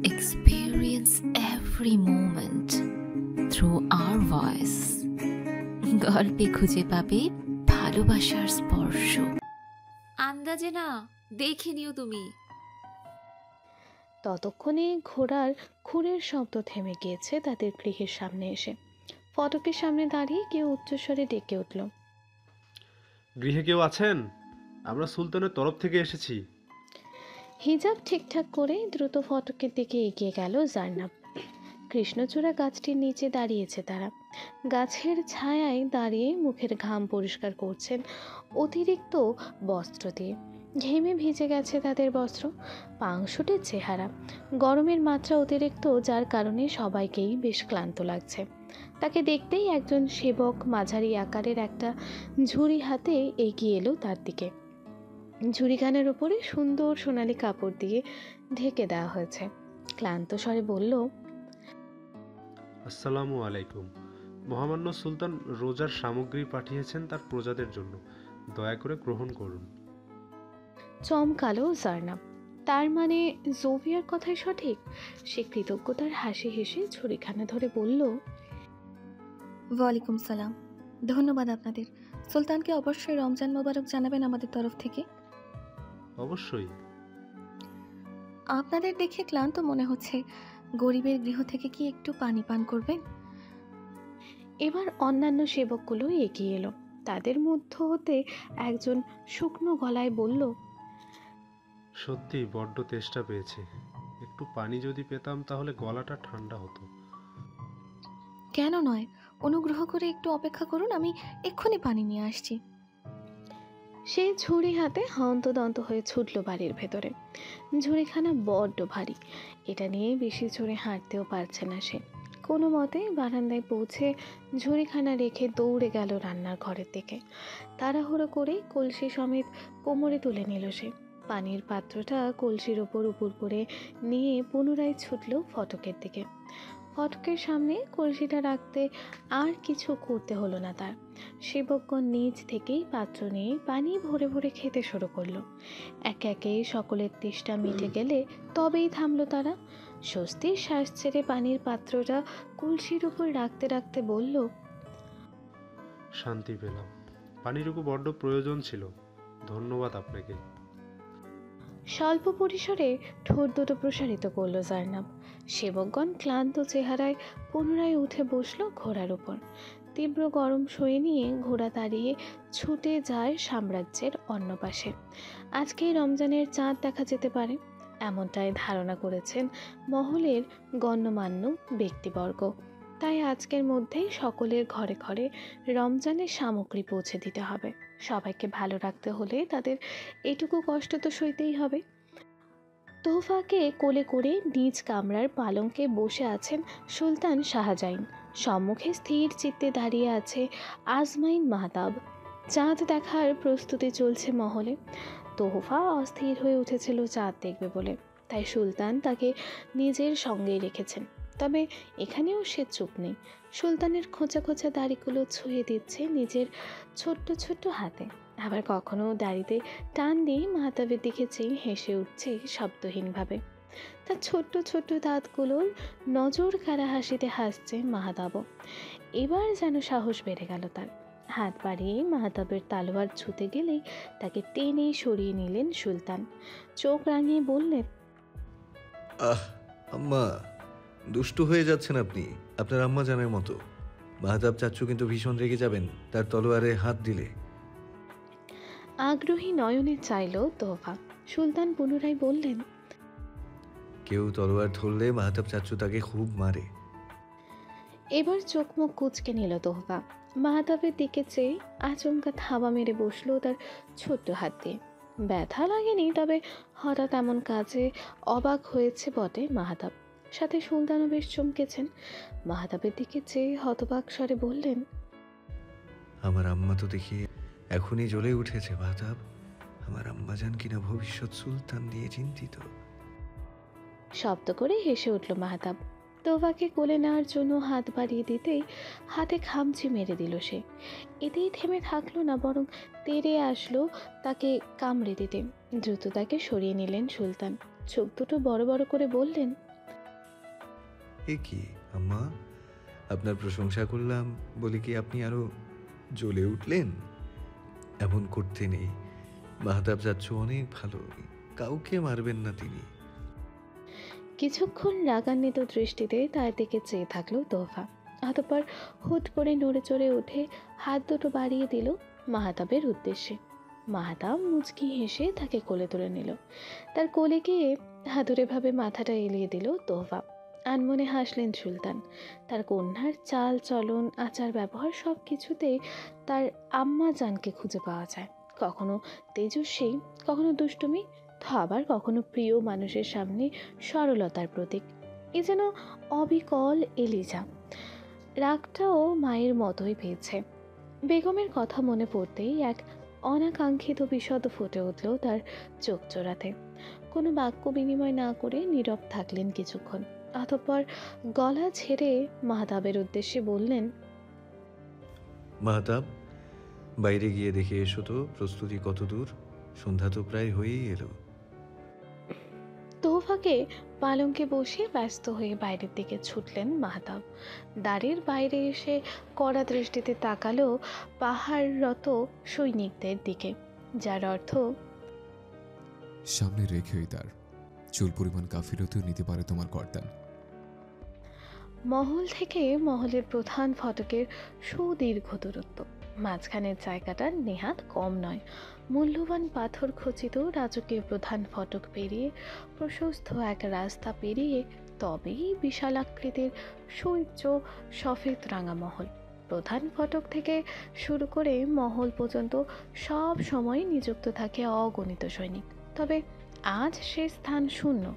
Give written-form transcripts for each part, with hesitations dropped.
experience every moment through our voice. গল্পে খুঁজে পাবে ভালোবাসার স্পর্শ। আন্দাজে না, দেখে নিও তুমি। ততক্ষণে ঘোড়ার খুরের শব্দ থেমে গিয়েছে তাদের গৃহের সামনে এসে। ফটকের সামনে দাঁড়িয়ে কেউ উচ্চস্বরে ডেকে উঠল, গৃহে কেউ আছেন? আমরা সুলতানের তরফ থেকে এসেছি। হিজাব ঠিকঠাক করে দ্রুত ফটকের দিকে এগিয়ে গেল জার্নাব। কৃষ্ণচূড়া গাছটির নিচে দাঁড়িয়েছে তারা। গাছের ছায়ায় দাঁড়িয়ে মুখের ঘাম পরিষ্কার করছেন অতিরিক্ত বস্ত্র দিয়ে। ঘেমে ভিজে গেছে তাদের বস্ত্র, পাংশুটের চেহারা। গরমের মাত্রা অতিরিক্ত, যার কারণে সবাইকেই বেশ ক্লান্ত লাগছে। তাকে দেখতেই একজন সেবক মাঝারি আকারের একটা ঝুড়ি হাতে এগিয়ে এলো তার দিকে। ঝুড়িখানের উপরে সুন্দর সোনালি কাপড় দিয়ে ঢেকে দেওয়া হয়েছে। ক্লান্ত স্বরে বলল, আসসালামু আলাইকুম। মহামান্য সুলতান রোজার সামগ্রী পাঠিয়েছেন তার প্রজাদের জন্য, দয়া করে গ্রহণ করুন। চমকালো জার্নাব। তার মানে জোভিয়ার কথাই সঠিক। সে কৃতজ্ঞতার হাসি হেসে ঝুড়িখানা ধরে বলল, ওয়ালাইকুম সালাম। ধন্যবাদ আপনাদের। সুলতানকে অবশ্যই রমজান মোবারক জানাবেন আমাদের তরফ থেকে। অবশ্যই। আপনাদের দেখে ক্লান্ত মনে হচ্ছে, গরিবের গৃহ থেকে কি একটু পানি পান করবেন? এবার অন্যান্য সেবকগুলো এগিয়ে এলো। তাদের মধ্য হতে একজন শুকনো গলায় বলল, সত্যি বড্ড তেষ্টা পেয়েছে, একটু পানি যদি পেতাম তাহলে গলাটা ঠান্ডা হতো। কেন নয়, অনুগ্রহ করে একটু অপেক্ষা করুন, আমি এক্ষুনি পানি নিয়ে আসছি। সে ঝুড়ি হাতে হন্তদন্ত হয়ে ছুটল বাড়ির ভেতরে। ঝুড়িখানা বড্ড ভারী, এটা নিয়ে বেশি জোরে হাঁটতেও পারছে না সে। কোনো মতে বারান্দায় পৌঁছে ঝুড়িখানা রেখে দৌড়ে গেল রান্নার ঘরের দিকে। তাড়াহুড়ো করে কলসি সমেত কোমরে তুলে নিল সে। পানির পাত্রটা কলসির ওপর উপুর করে নিয়ে পুনরায় ছুটল ফটকের দিকে। ফটকের সামনে কলসিটা রাখতে আর কিছু করতে হলো না তার। সেবকগণ নিজ থেকেই পাত্র নিয়ে পানি ভরে ভরে খেতে শুরু করলো। একে একে সকলের তেষ্টা মিটে গেলে তবেই থামলো তারা। স্বস্তির শ্বাস ছেড়ে পানির পাত্রটা কলসির উপর রাখতে রাখতে বলল, শান্তি পেলাম, পানিটুকু বড্ড প্রয়োজন ছিল, ধন্যবাদ আপনাকে। স্বল্প পরিসরে ঠোঁট দুটো প্রসারিত করলো জার্নাব। সেবকগণ ক্লান্ত চেহারায় পুনরায় উঠে বসলো ঘোড়ার উপর। তীব্র গরম সয়ে নিয়ে ঘোড়া দাঁড়িয়ে ছুটে যায় সাম্রাজ্যের অন্য পাশে। আজকেই রমজানের চাঁদ দেখা যেতে পারে, এমনটাই ধারণা করেছেন মহলের গণ্যমান্য ব্যক্তিবর্গ। তাই আজকের মধ্যেই সকলের ঘরে ঘরে রমজানের সামগ্রী পৌঁছে দিতে হবে। সবাইকে ভালো রাখতে হলে তাদের এটুকু কষ্ট তো সইতেই হবে। তোহফাকে কোলে করে নিজ কামরার পালঙ্কে বসে আছেন সুলতান শাহজাইন। সম্মুখে স্থির চিত্তে দাঁড়িয়ে আছে আজমাইন মাহতাব। চাঁদ দেখার প্রস্তুতি চলছে মহলে। তোহফা অস্থির হয়ে উঠেছিল চাঁদ দেখবে বলে, তাই সুলতান তাকে নিজের সঙ্গেই রেখেছেন। তবে এখানেও সে চুপ নেই। সুলতানের খোঁচা খোঁচা দাড়িগুলো ছুঁয়ে দিচ্ছে নিজের ছোট্ট ছোট্ট হাতে, আবার কখনো দাড়িতে টান দিয়ে মাহতাবের দিকে চেয়ে হেসে উঠছে শব্দহীনভাবে। তার ছোট্ট ছোট্ট দাঁতগুলোর নজর কাড়া হাসিতে হাসছে মাহতাবও। এবার যেন সাহস বেড়ে গেল তার। হাত বাড়িয়ে মাহতাবের তালোয়ার ছুঁতে গেলেই তাকে টেনে সরিয়ে নিলেন সুলতান। চোখ রাঙিয়ে বললেন, আম্মা, দুষ্টু হয়ে যাচ্ছেন আপনি, আপনার আম্মা জানের মতো। মাহতাব চাচ্চু কিন্তু ভীষণ রেগে যাবেন তার তলোয়ারে হাত দিলে। আগ্রহী নয়নে চাইল তোহফা। সুলতান পুনরায় বললেন, কেউ তলোয়ার ধরলে মাহতাব চাচ্চু তাকে খুব মারে। এবার চোখ মুখ কুঁচকে নিল তোহফা। মাহতাবের দিকে চেয়ে আচমকা থাবা মেরে বসলো তার ছোট্ট হাত দিয়ে। ব্যথা লাগেনি, তবে হঠাৎ এমন কাজে অবাক হয়েছে বটে মাহতাব। সাথে সুলতানও বেশ চমকেছেন। মাহতাবের দিকে চেয়ে হতবাক স্বরে বললেন, আমার আম্মা তো দেখি এখনই জ্বলে উঠেছে মাহতাব। আমার আম্মা জান কিনা ভবিষ্যৎ সুলতান দিয়ে চিন্তিত। শব্দ করে হেসে উঠল মাহতাব। তোফাকে কোলে নেওয়ার জন্য হাত বাড়িয়ে দিতেই হাতে খামচি মেরে দিল সে। এতেই থেমে থাকলো না, বরং তেড়ে আসলো তাকে কামড়ে দিতে। দ্রুত তাকে সরিয়ে নিলেন সুলতান। চোখ দুটো বড় বড় করে বললেন, এ কি আম্মা, আপনার প্রশংসা করলাম বলে কি আপনি আরো জ্বলে উঠলেন? এমন করতে নেই, মাহতাব চাচ্ছু অনেক ভালো, কাউকে মারবেন না তিনি। কিছুক্ষণ রাগান্বিত দৃষ্টিতে তার দিকে চেয়ে থাকলো তোহফা। অতঃপর হুট করে নড়ে চড়ে উঠে হাত দুটো বাড়িয়ে দিল মাহতাবের উদ্দেশ্যে। মাহতাব মুচকি হেসে তাকে কোলে তুলে নিল। তার কোলে গিয়ে হাতুড়েভাবে মাথাটা এলিয়ে দিল তোহফা। আনমনে হাসলেন সুলতান। তার কন্যার চাল চলন আচার ব্যবহার সব কিছুতেই তার আম্মা জানকে খুঁজে পাওয়া যায়। কখনো তেজস্বী, কখনো দুষ্টুমি, তো আবার কখনো প্রিয় মানুষের সামনে সরলতার প্রতীক। এ যেন অবিকল এলিজা। রাগটাও মায়ের মতোই পেয়েছে। বেগমের কথা মনে পড়তেই এক অনাকাঙ্ক্ষিত বিষদ ফুটে উঠল তার চোখ জোড়াতে। কোনো বাক্য বিনিময় না করে নীরব থাকলেন কিছুক্ষণ। অতঃপর গলা ছেড়ে মাহতাবের উদ্দেশ্যে বললেন, মাহতাব, বাইরে গিয়ে দেখে এসো তো প্রস্তুতি কত দূর। সন্ধ্যা তো প্রায় হয়েই এলো। তোহফাকে পালঙ্কে বসে ব্যস্ত হয়ে বাইরের দিকে ছুটলেন মাহতাব। দ্বারের বাইরে এসে কড়া দৃষ্টিতে তাকালো পাহাড়রত সৈনিকদের দিকে, যার অর্থ সামনে রেখেই তার চুল পরিমাণ কাফিলতিও নিতে পারে তোমার কর্তান। মহল থেকে মহলের প্রধান ফটকের সুদীর্ঘ দূরত্ব। মাঝখানের জায়গাটা নেহাত কম নয়। মূল্যবান পাথর খচিত রাজকীয় প্রধান ফটক পেরিয়ে প্রশস্ত এক রাস্তা পেরিয়ে তবেই বিশালাকৃতির সুউচ্চ সফেদ রাঙা মহল। প্রধান ফটক থেকে শুরু করে মহল পর্যন্ত সব সময় নিযুক্ত থাকে অগণিত সৈনিক। তবে আজ সে স্থান শূন্য।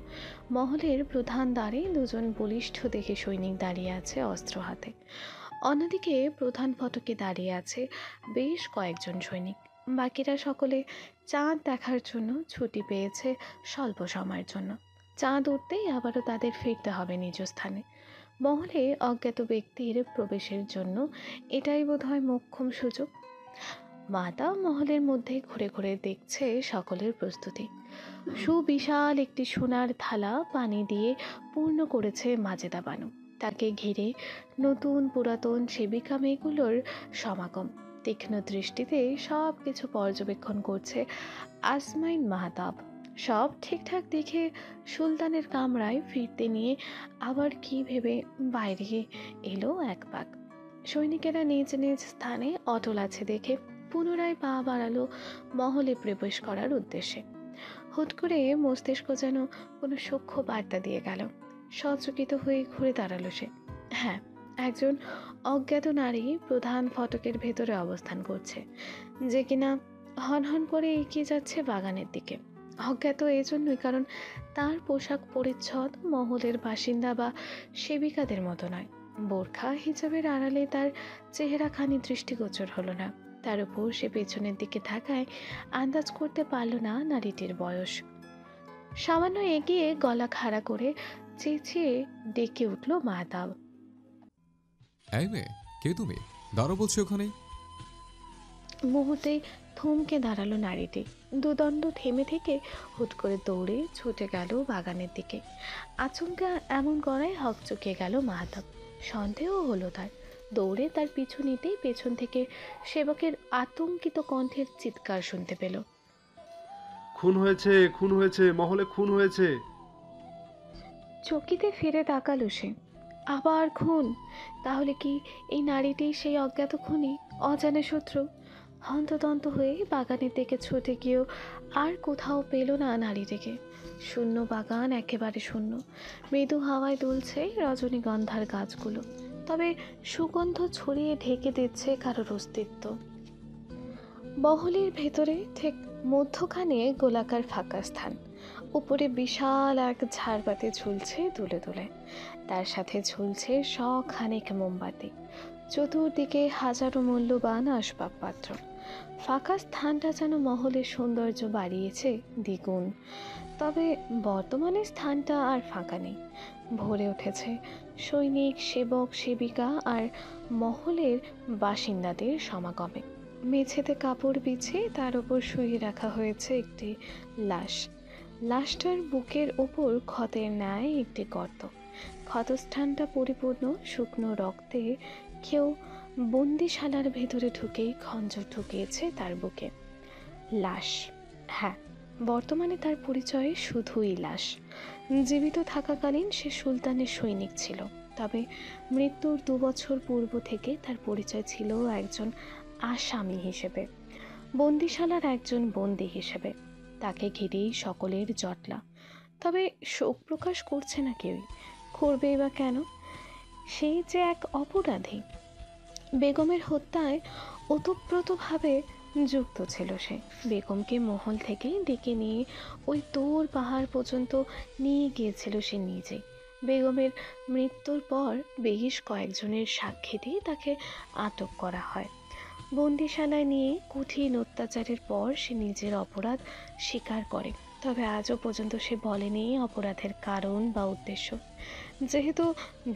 মহলের প্রধান দ্বারে দুজন বলিষ্ঠ দেখে সৈনিক দাঁড়িয়ে আছে অস্ত্র হাতে। অন্যদিকে প্রধান ফটকে দাঁড়িয়ে আছে বেশ কয়েকজন সৈনিক। বাকিরা সকলে চাঁদ দেখার জন্য ছুটি পেয়েছে স্বল্প সময়ের জন্য। চাঁদ উঠতেই আবারও তাদের ফিরতে হবে নিজ স্থানে। মহলে অজ্ঞাত ব্যক্তির প্রবেশের জন্য এটাই বোধহয় মোক্ষম সুযোগ। মাতা মহলের মধ্যে ঘুরে ঘুরে দেখছে সকলের প্রস্তুতি। সুবিশাল একটি সোনার থালা পানি দিয়ে পূর্ণ করেছে মাজেদা বানু। তাকে ঘিরে নতুন পুরাতন সেবিকা মেয়েগুলোর সমাগম। তীক্ষ্ণ দৃষ্টিতে সব কিছু পর্যবেক্ষণ করছে আসমাইন মাহতাব। সব ঠিকঠাক দেখে সুলতানের কামরায় ফিরতে নিয়ে আবার কি ভেবে বাইরে এলো এক পাক। সৈনিকেরা নিজ নিজ স্থানে অটল আছে দেখে পুনরায় পা বাড়ালো মহলে প্রবেশ করার উদ্দেশ্যে। হুট করে মস্তিষ্ক যেন কোনো সূক্ষ্ম বার্তা দিয়ে গেল। সচকিত হয়ে ঘুরে দাঁড়ালো সে। হ্যাঁ, একজন অজ্ঞাত নারী প্রধান ফটকের ভেতরে অবস্থান করছে, যে কিনা হনহন করে এগিয়ে যাচ্ছে বাগানের দিকে। অজ্ঞাত এজন্যই কারণ তার পোশাক পরিচ্ছদ মহলের বাসিন্দা বা সেবিকাদের মতো নয়। বোরখা হিজাবের আড়ালে তার চেহারাখানি দৃষ্টিগোচর হলো না। তার উপর সে পেছনের দিকে থাকায় আন্দাজ করতে পারল না নারীটির বয়স। সামান্য এগিয়ে গলা খাড়া করে চেঁচিয়ে ডেকে উঠল মাহতাব। এই মেয়ে, কে তুমি? দাঁড়ো বলছি ওখানেই। মুহূর্তেই থমকে দাঁড়ালো নারীটি। দুদণ্ড থেমে থেকে হুট করে দৌড়ে ছুটে গেল বাগানের দিকে। আচমকা এমন করায় হকচকিয়ে গেল মাহতাব। সন্দেহ হলো তার। দৌড়ে তার পিছু নিতেই পেছন থেকে সেবকের আতঙ্কিত কণ্ঠের চিৎকার শুনতে পেল। খুন হয়েছে, খুন হয়েছে, মহলে খুন হয়েছে। চকিতে ফিরে তাকালো সে। আবার খুন? তাহলে কি এই নারীটি সেই অজ্ঞাত খুনি, অজানা শত্রু? হন্তদন্ত হয়ে বাগানের দিকে ছুটে গিয়েও আর কোথাও পেল না নারীটিকে। শূন্য বাগান, একেবারে শূন্য। মৃদু হাওয়ায় দুলছে রজনীগন্ধার গাছগুলো, তবে সুগন্ধ ছড়িয়ে ঢেকে দিচ্ছে কারোর অস্তিত্ব। মহলের ভেতরে ঠিক মধ্যখানে গোলাকার ফাঁকা স্থান। উপরে বিশাল এক ঝাড়বাতি ঝুলছে দুলে দুলে। তার সাথে ঝুলছে শখানেক মোমবাতি। চতুর্দিকে হাজারো মূল্যবান আসবাবপত্র। ফাঁকা স্থানটা যেন মহলের সৌন্দর্য বাড়িয়েছে দ্বিগুণ। তবে বর্তমানে স্থানটা আর ফাঁকা নেই। ভরে উঠেছে সৈনিক, সেবক, সেবিকা আর মহলের বাসিন্দাদের সমাগমে। মেঝেতে কাপড় বিছিয়ে তার উপর শুয়ে রাখা হয়েছে একটি লাশ। লাশটার বুকের ওপর ক্ষতের ন্যায় একটি গর্ত, ক্ষতস্থানটা পরিপূর্ণ শুকনো রক্তে। কেউ বন্দিশালার ভেতরে ঢুকেই খঞ্জর ঢুকিয়েছে তার বুকে। লাশ, হ্যাঁ, বর্তমানে তার পরিচয়ে শুধুই লাশ। জীবিত থাকাকালীন সে সুলতানের সৈনিক ছিল, তবে মৃত্যুর 2 বছর পূর্ব থেকে তার পরিচয় ছিল একজন আসামি হিসেবে, বন্দিশালার একজন বন্দী হিসেবে। তাকে ঘিরেই সকলের জটলা, তবে শোক প্রকাশ করছে না কেউই। করবেই বা কেন? সেই যে এক অপরাধী, বেগমের হত্যায় ওতপ্রোতভাবে যুক্ত ছিল সে। বেগমকে মহল থেকে ডেকে নিয়ে ওই তোর পাহাড় পর্যন্ত নিয়ে গিয়েছিল সে নিজে। বেগমের মৃত্যুর পর বেশ কয়েকজনের সাক্ষী দিয়ে তাকে আটক করা হয়। বন্দিশালায় নিয়ে কঠিন অত্যাচারের পর সে নিজের অপরাধ স্বীকার করে, তবে আজও পর্যন্ত সে বলেনি অপরাধের কারণ বা উদ্দেশ্য। যেহেতু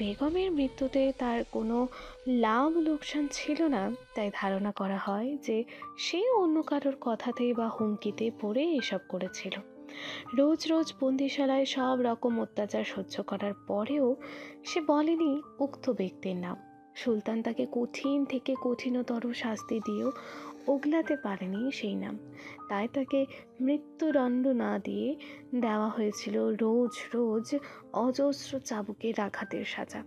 বেগমের মৃত্যুতে তার কোনো লাভ লোকসান ছিল না, তাই ধারণা করা হয় যে সে অন্য কারোর কথাতে বা হুমকিতে পড়ে এসব করেছিল। রোজ রোজ বন্দিশালায় সব রকম অত্যাচার সহ্য করার পরেও সে বলেনি উক্ত ব্যক্তির নাম। সুলতান তাকে কঠিন থেকে কঠিনতর শাস্তি দিয়েও ওগলাতে পারেনি সেই নাম, তাই তাকে মৃত্যুদণ্ড না দিয়ে দেওয়া হয়েছিল রোজ রোজ অজস্র চাবুকের আঘাতের সাজা।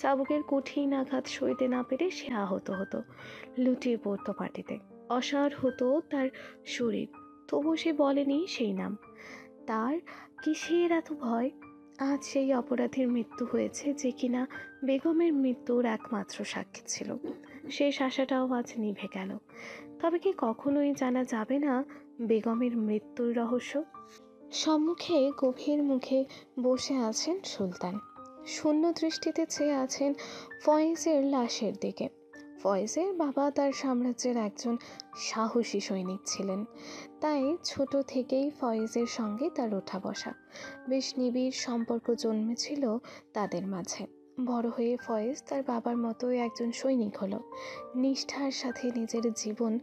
চাবুকের কঠিন আঘাত সইতে না পেরে সে আহত হতো, লুটিয়ে পড়তো মাটিতে, অসাড় হতো তার শরীর, তবু সে বলেনি সেই নাম। তার কিসের এত ভয়? আজ সেই অপরাধীর মৃত্যু হয়েছে যে কিনা বেগমের মৃত্যুর একমাত্র সাক্ষী ছিল। শেষ আশাটাও আজ নিভে গেল। তবে কি কখনোই জানা যাবে না বেগমের মৃত্যুর রহস্য? সম্মুখে গভীর মুখে বসে আছেন সুলতান, শূন্য দৃষ্টিতে চেয়ে আছেন ফয়েজের লাশের দিকে। ফয়েজের বাবা তার সাম্রাজ্যের একজন সাহসী সৈনিক ছিলেন, তাই ছোট থেকেই ফয়েজের সঙ্গে তার ওঠা বসা, বেশ নিবিড় সম্পর্ক জন্মেছিল তাদের মাঝে। বড় হয়ে ফয়েজ তার বাবার মতোই একজন সৈনিক হলো। নিষ্ঠার সাথে নিজের জীবন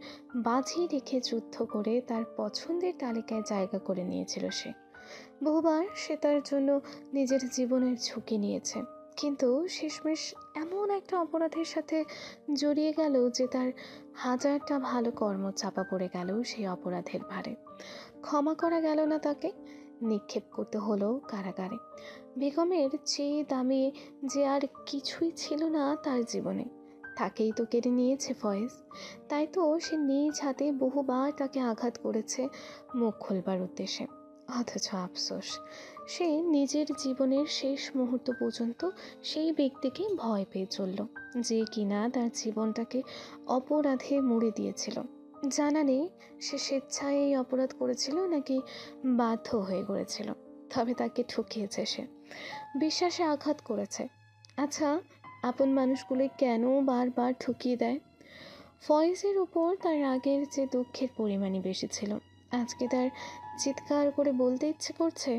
বাজি রেখে যুদ্ধ করে তার পছন্দের তালিকায় জায়গা করে নিয়েছিল সে। বহুবার সে তার জন্য নিজের জীবনের ঝুঁকি নিয়েছে, কিন্তু শেষমেশ এমন একটা অপরাধের সাথে জড়িয়ে গেল যে তার হাজারটা ভালো কর্ম চাপা পড়ে গেল সেই অপরাধের ভারে। ক্ষমা করা গেল না তাকে, নিক্ষেপ করতে হলো কারাগারে। বেগমের চেয়ে দামি যে আর কিছুই ছিল না তার জীবনে, তাকেই তো কেড়ে নিয়েছে ফয়েজ। তাই তো সে নিজ হাতে বহুবার তাকে আঘাত করেছে মুখ খুলবার উদ্দেশ্যে। অথচ আফসোস, সে নিজের জীবনের শেষ মুহূর্ত পর্যন্ত সেই ব্যক্তিকে ভয় পেয়ে চলল যে কিনা তার জীবনটাকে অপরাধে মুড়ে দিয়েছিল। জানা নেই সে স্বেচ্ছায় এই অপরাধ করেছিল নাকি বাধ্য হয়ে করেছিল, তবে তাকে ঠকিয়েছে সে, বিশ্বাসে আঘাত করেছে। আচ্ছা, আপন মানুষগুলো কেন বারবার ঠকিয়ে দেয়? ফয়েজের উপর তার রাগের যে দুঃখের পরিমাণই বেশি ছিল। আজকে তার চিৎকার করে বলতে ইচ্ছে করছে,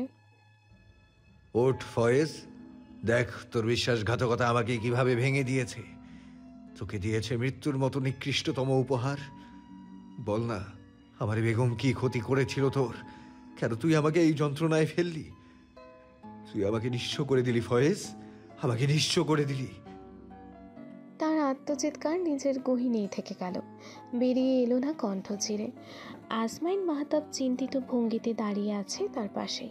ওঠ ফয়েজ, দেখ তোর বিশ্বাসঘাতকতা আমাকে কিভাবে ভেঙে দিয়েছে। তোকে দিয়েছে মৃত্যুর মতো নিকৃষ্টতম উপহার। বল না, আমার বেগম কি ক্ষতি করেছিল তোর? কেন তুই আমাকে এই যন্ত্রণায় ফেললি? তুই আমাকে নিঃস্ব করে দিলি ফয়েজ, আমাকে নিঃস্ব করে দিলি। তার আত্মচিৎকার নিজের গহীনেই থেকে গেল, বেরিয়ে এলো না কণ্ঠ চিরে। আসমাইন মাহতাব চিন্তিত ভঙ্গিতে দাঁড়িয়ে আছে তার পাশে।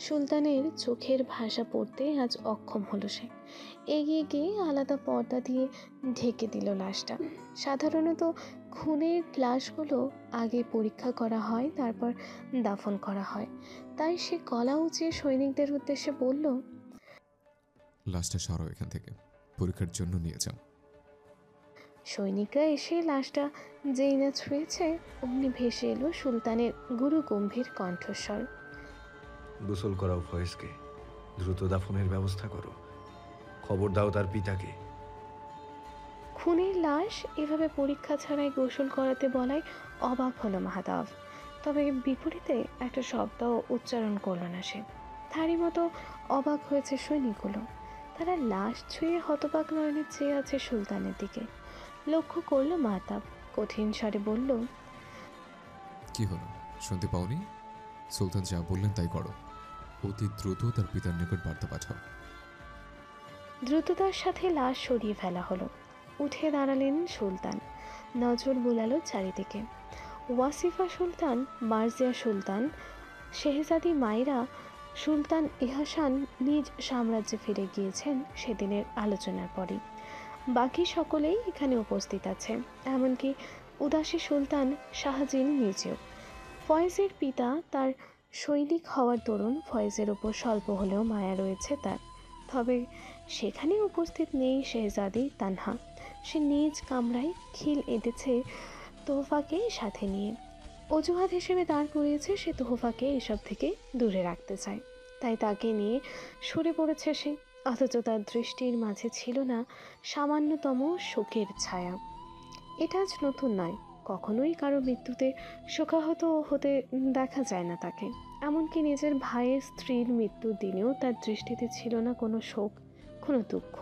সুলতানের চোখের ভাষা পড়তে আজ অক্ষম হলো সে। এগিয়ে গিয়ে আলাদা পর্দা দিয়ে ঢেকে দিল লাশটা। সাধারণত খুনের লাশগুলো আগে পরীক্ষা করা হয়, তারপর দাফন করা হয়। তাই সে গলা উঁচিয়ে সৈনিকদের উদ্দেশ্যে বলল, লাশটা সরাও এখান থেকে, পরীক্ষার জন্য নিয়ে যাও। সৈনিকরা এসে লাশটা যেই না ছুঁয়েছে অমনি ভেসে এলো সুলতানের গুরু গম্ভীর কণ্ঠস্বর, গোসল করাও ফয়েজকে, দ্রুত দাফনের ব্যবস্থা করো, খবর দাও তার পিতাকে। খুনের লাশ এভাবে পরীক্ষা ছাড়াই গোসল করাতে বলায় অবাক হলো মাহতাব। তবে বিপরীতে একটা শব্দ উচ্চারণ করল না সে। তারই মতো অবাক হয়েছে সৈনিকগুলো। তারা লাশ ছুঁয়ে হতবাক নয়নে চেয়ে আছে সুলতানের দিকে। লক্ষ্য করলো মাহতাব, কঠিন স্বরে বলল, কি হলো, শুনতে পাওনি? সুলতান যা বললেন তাই করো। অতি দ্রুত তার পিতার নিকট বার্তা পাঠাও। দ্রুততার সাথে লাশ সরিয়ে ফেলা হলো। উঠে দাঁড়ালেন সুলতান, নজর বুলালো চারিদিকে। ওয়াসিফা সুলতান, মার্জিয়া সুলতান, শেহজাদি মাইরা সুলতান ইহাসান নিজ সাম্রাজ্যে ফিরে গিয়েছেন সেদিনের আলোচনার পরই। বাকি সকলেই এখানে উপস্থিত আছে, এমনকি উদাসী সুলতান শাহজিন নিজেও। ফয়েজের পিতা তার সৈনিক হওয়ার দরুন ফয়েজের ওপর স্বল্প হলেও মায়া রয়েছে তার। তবে সেখানে উপস্থিত নেই শেহজাদি তানহা। সে নিজ কামরায় খিল এঁটেছে তোহফাকে সাথে নিয়ে। অজুহাত হিসেবে দাঁড় করিয়েছে সে তোহফাকে এসব থেকে দূরে রাখতে চায়, তাই তাকে নিয়ে সরে পড়েছে সে। অথচ তার দৃষ্টির মাঝে ছিল না সামান্যতম শোকের ছায়া। এটা আজ নতুন নয়, কখনোই কারো মৃত্যুতে শোকাহত হতে দেখা যায় না তাকে। এমনকি নিজের ভাইয়ের স্ত্রীর মৃত্যুর দিনেও তার দৃষ্টিতে ছিল না কোনো শোক, কোনো দুঃখ।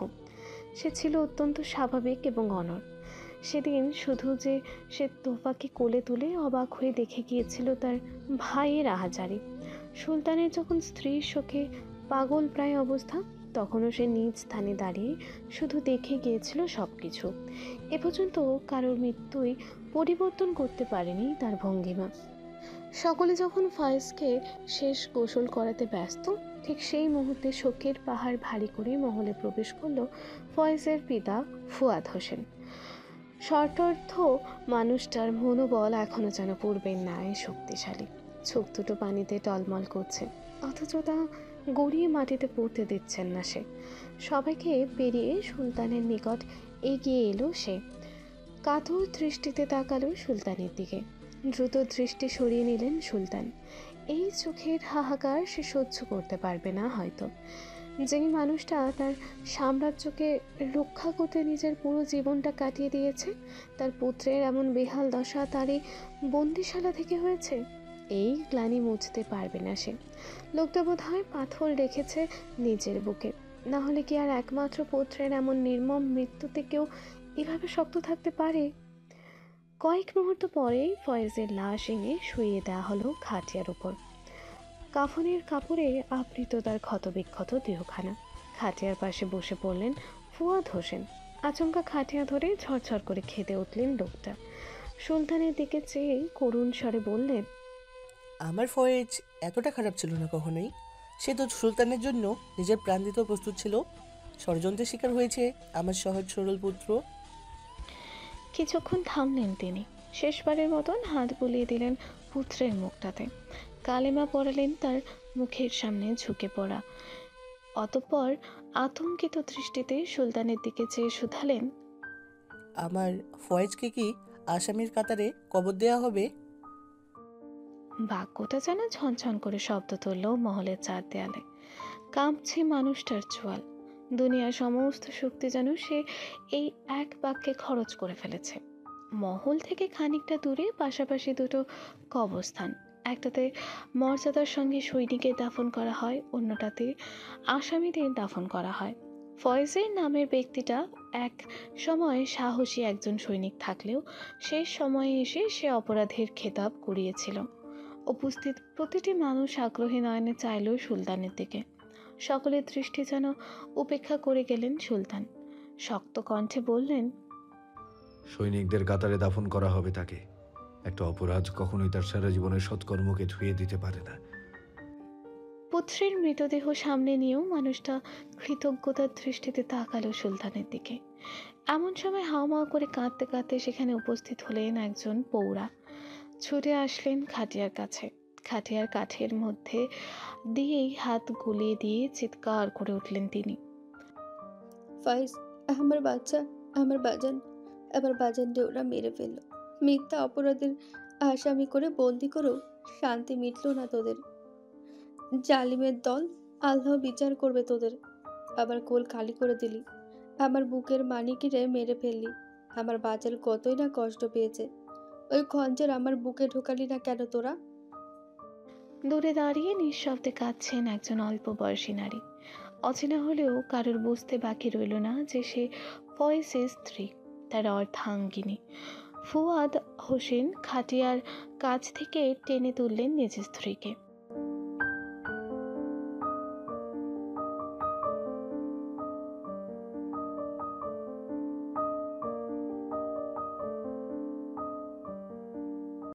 সে ছিল অত্যন্ত স্বাভাবিক এবং অনড়। সেদিন শুধু যে সে তোফাকে কোলে তুলে অবাক হয়ে দেখে গিয়েছিল তার ভাইয়ের আহাজারি। সুলতানের যখন স্ত্রীর শোকে পাগল প্রায় অবস্থা, তখনও সে নিজ স্থানে দাঁড়িয়ে শুধু দেখে গিয়েছিল সব কিছু। এ পর্যন্ত কারোর মৃত্যুই পরিবর্তন করতে পারেনি তার ভঙ্গিমা। সকলে যখন ফয়েজকে শেষ গোসল করাতে ব্যস্ত, ঠিক সেই মুহূর্তে শোকের পাহাড় ভারী করে মহলে প্রবেশ করল ফয়েজের পিতা ফুয়াদ হোসেন। শর্তার্থ মানুষটার মনোবল এখনো যেন পূর্বের ন্যায় শক্তিশালী। চোখ দুটো পানিতে টলমল করছে, অথচ তা গড়িয়ে মাটিতে পড়তে দিচ্ছেন না সে। সবাইকে পেরিয়ে সুলতানের নিকট এগিয়ে এলো সে। কাতর দৃষ্টিতে তাকালো সুলতানের দিকে। দ্রুত দৃষ্টি সরিয়ে নিলেন সুলতান। এই চোখের হাহাকার সে সহ্য করতে পারবে না হয়তো। যেই মানুষটা তার সাম্রাজ্যকে রক্ষা করতে নিজের পুরো জীবনটা কাটিয়ে দিয়েছে, তার পুত্রের এমন বেহাল দশা তার এই বন্দিশালা থেকে হয়েছে, এই গ্লানি মুছতে পারবে না সে। লোকটা বোধ হয় পাথর রেখেছে নিজের বুকে, না হলে কি আর একমাত্র পুত্রের এমন নির্মম মৃত্যুতে কেউ এভাবে শক্ত থাকতে পারে? কয়েক মুহূর্ত পরেই ফয়েজের লাশ এনে শুইয়ে দেওয়া হলো খাটিয়ার উপর। কাফনের কাপড়ে আবৃত তার ক্ষতবিক্ষত দেহখানা। খাটিয়ার পাশে বসে পড়লেন ফুয়াদ হোসেন। আচমকা খাটিয়া ধরে ঝরঝর করে খেতে উঠলেন লোকটা। সুলতানের দিকে চেয়ে করুণ স্বরে বললেন, আমার ফয়েজ এতটা খারাপ ছিল না কখনোই। সে তো সুলতানের জন্য নিজের প্রাণ দিতেও প্রস্তুত ছিল। ষড়যন্ত্রের শিকার হয়েছে আমার সহজ সরল পুত্র। কিছুক্ষণ থামলেন তিনি। শেষবারের মতন হাত বুলিয়ে দিলেন পুত্রের মুখটাতে। কালেমা পড়ালেন তার মুখের সামনে ঝুঁকে পড়া। অতঃপর আতঙ্কিত দৃষ্টিতে সুলতানের দিকে চেয়ে শুধালেন, আমার ফয়েজকে কি আসামির কাতারে কবর দেওয়া হবে? বাক্যটা যেন ঝনঝন করে শব্দ তুলল মহলের চার দেয়ালে। কাঁপছে মানুষটার চোয়াল। দুনিয়ার সমস্ত শক্তি যেন সে এই এক বাক্যে খরচ করে ফেলেছে। মহল থেকে খানিকটা দূরে পাশাপাশি দুটো কবরস্থান, একটাতে মর্যাদার সঙ্গে সৈনিকের দাফন করা হয়, অন্যটাতে আসামিদের দাফন করা হয়। ফয়েজের নামের ব্যক্তিটা এক সময় সাহসী একজন সৈনিক থাকলেও শেষ সময়ে এসে সে অপরাধের খেতাব কুড়িয়েছিল। উপস্থিত প্রতিটি মানুষ আগ্রহী নয়নে চাইল সুলতানের দিকে। সকলের দৃষ্টি যেন উপেক্ষা করে গেলেন সুলতান। শক্ত কণ্ঠে বললেন, সৈনিকদের কাতারে দাফন করা হবে তাকে। একটা অপরাধ কখনোই তার সারা জীবনের সৎকর্মকে ধুয়ে দিতে পারে না। পুত্রের মৃতদেহ সামনে নিয়েও মানুষটা কৃতজ্ঞতার দৃষ্টিতে তাকালো সুলতানের দিকে। এমন সময় হাওমাও করে কাঁদতে কাঁদতে সেখানে উপস্থিত হলেন একজন পৌরা। ছুটে আসলেন খাটিয়ার কাছে। খাটিয়ার কাঠের মধ্যে দিয়েই হাত গুলিয়ে দিয়ে চিৎকার করে উঠলেন তিনি, ফাইজ, আমার বাচ্চা, আমার বাজান, আমার বাজানকে ওরা মেরে ফেললো। মিথ্যা অপরাধের আসামি করে বন্দি করেও শান্তি মিটল না তোদের। জালিমের দল, আল্লাহ বিচার করবে তোদের। আবার কোল খালি করে দিলি, আমার বুকের মানিকিরে মেরে ফেললি। আমার বাচ্চার কতই না কষ্ট পেয়েছে, ওই খঞ্জর আমার বুকে ঢোকালি না কেন তোরা? দূরে দাঁড়িয়ে নিঃশব্দে কাঁদছেন একজন অল্প বয়সী নারী। অচেনা হলেও কারোর বুঝতে বাকি রইল না যে সে ফয়েজের স্ত্রী, তার অর্ধাঙ্গিনী। ফুয়াদ হোসেন খাটিয়ার কাছ থেকে টেনে তুললেন নিজের স্ত্রীকে।